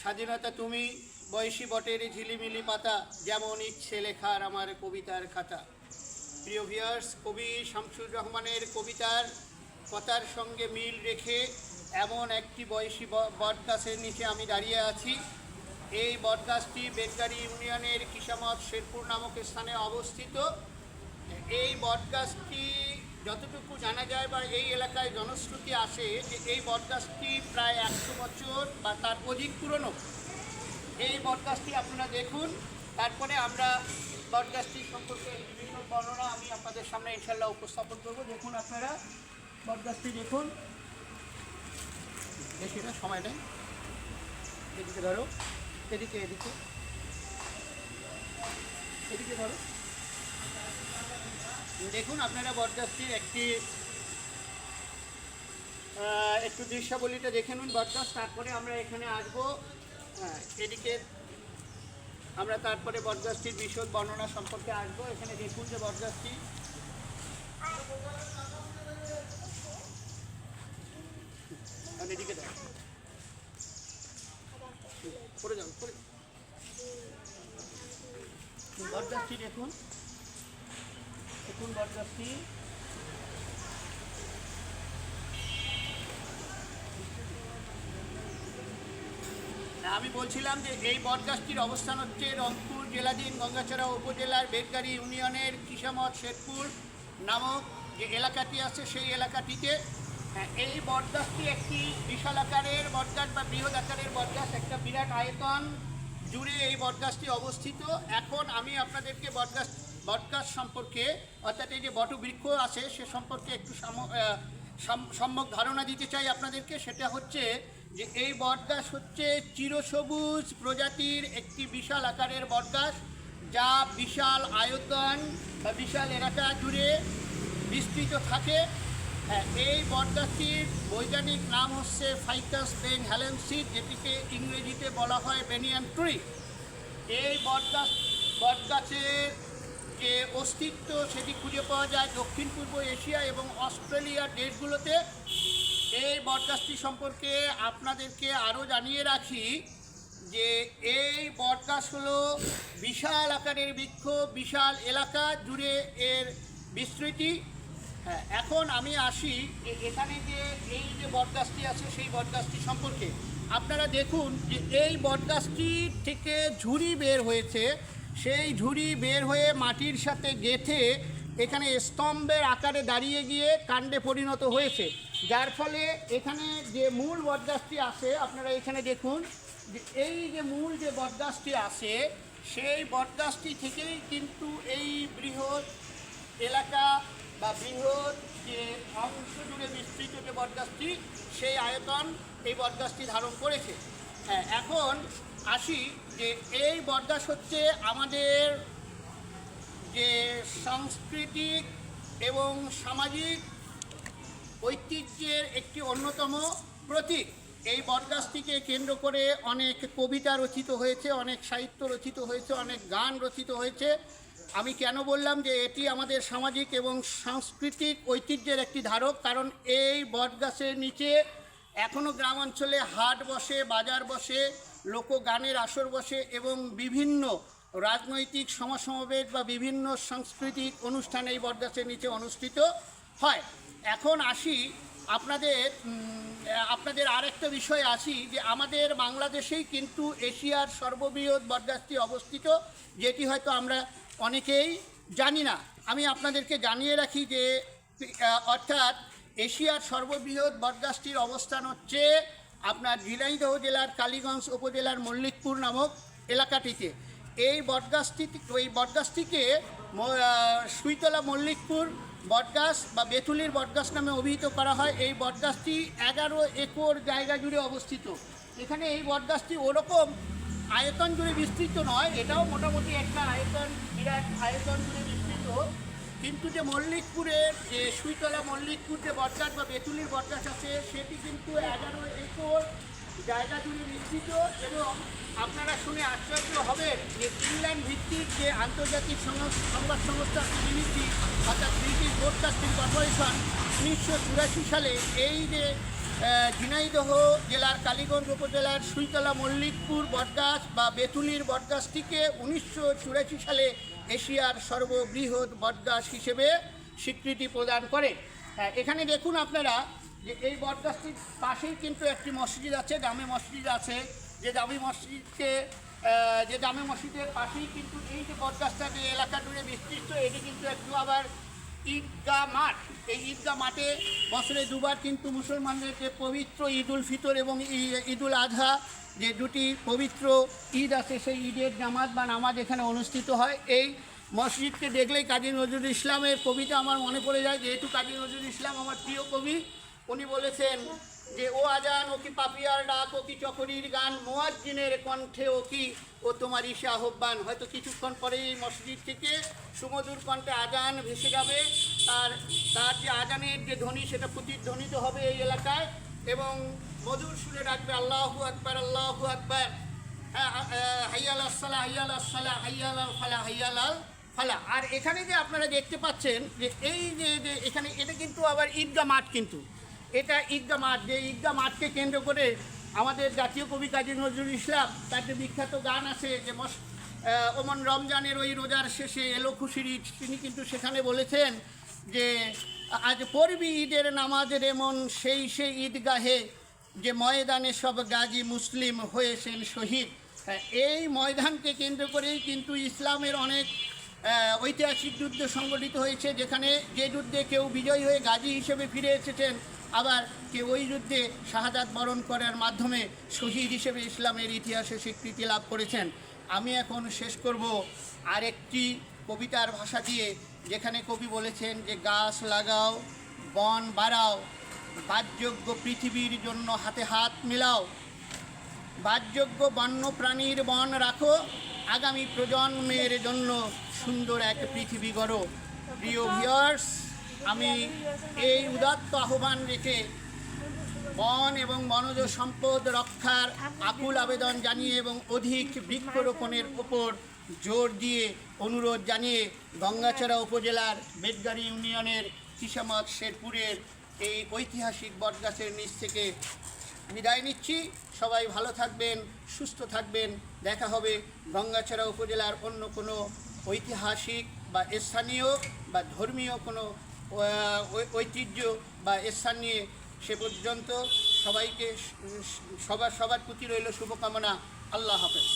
স্বাধীনতা তুমি বয়সী বটের ঝিলিমিলি পাতা, যেমন ইচ্ছে লেখার আমার কবিতার খাতা। প্রিয় ভিউয়ার্স, কবি শামসুর রহমানের কবিতার কথার সঙ্গে মিল রেখে এমন একটি বয়সী বটগাছের নিচে আমি দাঁড়িয়ে আছি। এই বটগাছটি বেতগাড়ি ইউনিয়নের কিসামত শেরপুর নামক স্থানে অবস্থিত। এই বটগাছটি যতটুকু জানা যায় বা এই এলাকায় জনশ্রুতি আসে যে এই বটগাছটি প্রায় 100 বছর বা তার অধিক পুরনো। এই বটগাছটি আপনারা দেখুন, তারপরে আমরা বটগাছটি সম্পর্কে বিভিন্ন বর্ণনা আমি আপনাদের সামনে ইনশাল্লাহ উপস্থাপন করব। দেখুন আপনারা বটগাছটি দেখুন, বেশি না সময় নেই, এদিকে ধরো, এদিকে এদিকে এদিকে ধরো। দেখুন আপনারা বটগাছটির একটু দৃশ্যাবলীটা দেখে নিন বটগাছ, তারপরে আমরা এখানে আসবো। এদিকে আমরা তারপরে বটগাছটির বিশদ বর্ণনা সম্পর্কে আসবো। এখানে দেখুন যে বটগাছটি এদিকে দেখ পড়ে যান, পড়ে বটগাছটি দেখুন, দেখুন বটগাছটি আমি বলছিলাম যে এই বটগাছটির অবস্থান হচ্ছে রংপুর জেলাধীন গঙ্গাচড়া উপজেলার বেতগাড়ি ইউনিয়নের কিসামত শেরপুর নামক যে এলাকাটি আছে সেই এলাকাটিতে। এই বটগাছটি একটি বিশাল আকারের বটগাছ বা বৃহৎ আকারের বটগাছ, একটা বিরাট আয়তন জুড়ে এই বটগাছটি অবস্থিত। এখন আমি আপনাদেরকে বটগাছ সম্পর্কে, অর্থাৎ এই যে বটবৃক্ষ আছে সে সম্পর্কে একটু সম্যক ধারণা দিতে চাই আপনাদেরকে। সেটা হচ্ছে যে এই বটগাছ হচ্ছে চিরসবুজ প্রজাতির একটি বিশাল আকারের বটগাছ, যা বিশাল আয়তন বা বিশাল এলাকা জুড়ে বিস্তৃত থাকে। এই বটগাছটির বৈজ্ঞানিক নাম হচ্ছে ফাইকাস বেনহালেন্সিস, যেটিকে ইংরেজিতে বলা হয় বেনিয়ান ট্রি। এই বটগাছের যে অস্তিত্ব সেটি খুঁজে পাওয়া যায় দক্ষিণ পূর্ব এশিয়া এবং অস্ট্রেলিয়ার দেশগুলোতে। এই বটগাছটি সম্পর্কে আপনাদেরকে আরও জানিয়ে রাখি যে এই বটগাছ হলো বিশাল আকারের বৃক্ষ, বিশাল এলাকা জুড়ে এর বিস্তৃতি। এখন আমি আসি এখানে যে এই যে বটগাছটি আছে সেই বটগাছটি সম্পর্কে। আপনারা দেখুন যে এই বটগাছটি থেকে ঝুড়ি বের হয়েছে, সেই ঝুড়ি বের হয়ে মাটির সাথে গেঁথে এখানে স্তম্ভের আকারে দাঁড়িয়ে গিয়ে কাণ্ডে পরিণত হয়েছে, যার ফলে এখানে যে মূল বটগাছটি আছে আপনারা এখানে দেখুন যে এই যে মূল যে বটগাছটি আছে সেই বটগাছটি থেকেই কিন্তু এই বৃহৎ এলাকা বা বৃহৎ যে অংশ জুড়ে বিস্তৃত যে বটগাছটি সেই আয়তন এই বটগাছটি ধারণ করেছে। এখন আসি যে এই বটগাছ হচ্ছে আমাদের যে সাংস্কৃতিক এবং সামাজিক ঐতিহ্যের একটি অন্যতম প্রতীক। এই বটগাছটিকে কেন্দ্র করে অনেক কবিতা রচিত হয়েছে, অনেক সাহিত্য রচিত হয়েছে, অনেক গান রচিত হয়েছে। আমি কেন বললাম যে এটি আমাদের সামাজিক এবং সাংস্কৃতিক ঐতিহ্যের একটি ধারক, কারণ এই বটগাছের নিচে এখনও গ্রাম অঞ্চলে হাট বসে, বাজার বসে, লোকগানের আসর বসে এবং বিভিন্ন রাজনৈতিক সমাবেশ বা বিভিন্ন সাংস্কৃতিক অনুষ্ঠান এই বটগাছের নিচে অনুষ্ঠিত হয়। এখন আসি আপনাদের আরেকটা বিষয় আসি যে আমাদের বাংলাদেশেই কিন্তু এশিয়ার সর্ববৃহৎ বটগাছটি অবস্থিত, যেটি হয়তো আমরা অনেকেই জানি না। আমি আপনাদেরকে জানিয়ে রাখি যে অর্থাৎ এশিয়ার সর্ববৃহৎ বটগাছটির অবস্থান হচ্ছে আপনার ঝিনাইদহ জেলার কালীগঞ্জ উপজেলার মল্লিকপুর নামক এলাকাটিতে। এই বটগাছটিকে সুইতলা মল্লিকপুর বটগাছ বা বেতুলির বটগাছ নামে অভিহিত করা হয়। এই বটগাছটি 11 একর জায়গা জুড়ে অবস্থিত। এখানে এই বটগাছটি ওরকম আয়তন জুড়ে বিস্তৃত নয়, এটাও মোটামুটি একটা আয়তন, বিরাট আয়তন জুড়ে বিস্তৃত, কিন্তু যে মল্লিকপুরের যে সুইতলা মল্লিকপুর যে বটগাছ বা বেতুলির বটগাছ আছে সেটি কিন্তু 11 একর জায়গা জুড়ে বিস্তৃত। এবং আপনারা শুনে আশ্চর্য হবেন যে ইংল্যান্ড ভিত্তিক যে আন্তর্জাতিক সংবাদ সংস্থা বিবিসি অর্থাৎ ব্রিটিশ ব্রডকাস্টিং কর্পোরেশন 1984 সালে এই যে ঝিনাইদহ জেলার কালীগঞ্জ উপজেলার সুইতলা মল্লিকপুর বটগাছ বা বেতুলির বটগাছটিকে 1984 সালে এশিয়ার সর্ববৃহৎ বটগাছ হিসেবে স্বীকৃতি প্রদান করে। এখানে দেখুন আপনারা যে এই বটগাছটির পাশেই কিন্তু একটি মসজিদ আছে, জামে মসজিদ আছে, যে জামে মসজিদের পাশেই কিন্তু এই যে বটগাছটা যে এলাকা জুড়ে বিস্তৃত, এটি কিন্তু একটু আবার ঈদগাহ মাঠ। এই ঈদগাহ মাঠে বছরে দুবার কিন্তু মুসলমানদের যে পবিত্র ঈদ উল ফিতর এবং ঈদ উল আজহা, যে দুটি পবিত্র ঈদ আছে, সেই ঈদের জামাত বা নামাজ এখানে অনুষ্ঠিত হয়। এই মসজিদকে দেখলেই কাজী নজরুল ইসলামের কবিতা আমার মনে পড়ে যায়, যেহেতু কাজী নজরুল ইসলাম আমার প্রিয় কবি। উনি বলেছেন যে ও আজান ও কি পাপিয়ার ডাক, ও কি চকরির গান, মুয়াজ্জিনের কণ্ঠে ও তোমার ঈশা আহ্বান। হয়তো কিছুক্ষণ পরে এই মসজিদ থেকে সুমধুর কণ্ঠে আজান ভেসে যাবে, তার যে আজানের যে ধ্বনি সেটা প্রতিধ্বনিত হবে এই এলাকায়, এবং মধুর সুরে ডাকবে আল্লাহু আকবার, আল্লাহু আকবার, হাইয়াল আসসালাহ, হাইয়াল আসসালাহ, হাইয়াল আল ফালাহ, হাইয়াল আল ফালাহ। আর এখানে যে আপনারা দেখতে পাচ্ছেন যে এই যে এখানে এটা কিন্তু আবার ঈদগাহ মাঠ, কিন্তু এটা ঈদগাহ মাঠ। যে ঈদগাহ মাঠকে কেন্দ্র করে আমাদের জাতীয় কবি কাজী নজরুল ইসলাম, তার যে বিখ্যাত গান আছে যে ওমন রমজানের ওই রোজার শেষে এলো খুশির ঈদ, তিনি কিন্তু সেখানে বলেছেন যে আজ পড়বি ঈদের নামাজের এমন সেই ঈদগাহে, যে ময়দানে সব গাজী মুসলিম হয়েছেন শহীদ। এই ময়দানকে কেন্দ্র করেই কিন্তু ইসলামের অনেক ঐতিহাসিক যুদ্ধ সংগঠিত হয়েছে, যেখানে যে যুদ্ধে কেউ বিজয়ী হয়ে গাজী হিসেবে ফিরে এসেছেন, আবার কেউ ওই যুদ্ধে শাহাদাত বরণ করার মাধ্যমে শহীদ হিসেবে ইসলামের ইতিহাসে স্বীকৃতি লাভ করেছেন। আমি এখন শেষ করব আরেকটি কবিতার ভাষা দিয়ে, যেখানে কবি বলেছেন যে গাছ লাগাও, বন বাড়াও, বাসযোগ্য পৃথিবীর জন্য হাতে হাত মিলাও, বাসযোগ্য বন্য প্রাণীর বন রাখো, আগামী প্রজন্মের জন্য সুন্দর এক পৃথিবী গড়ো। প্রিয় ভিউয়ার্স, আমি এই উদাত্ত আহ্বান রেখে বন এবং বনজ সম্পদ রক্ষার আকুল আবেদন জানিয়ে এবং অধিক বৃক্ষরোপণের ওপর জোর দিয়ে অনুরোধ জানিয়ে গঙ্গাচড়া উপজেলার বেদগাড়ি ইউনিয়নের কিসামত শেরপুরের এই ঐতিহাসিক বটগাছের নিচ থেকে বিদায় নিচ্ছি। সবাই ভালো থাকবেন, সুস্থ থাকবেন। দেখা হবে গঙ্গাচড়া উপজেলার অন্য কোনো ঐতিহাসিক বা স্থানীয় বা ধর্মীয় কোনো ঐতিহ্য বা স্থান নিয়ে। সে পর্যন্ত সবাইকে সবার প্রতি রইল শুভকামনা। আল্লাহ হাফেজ।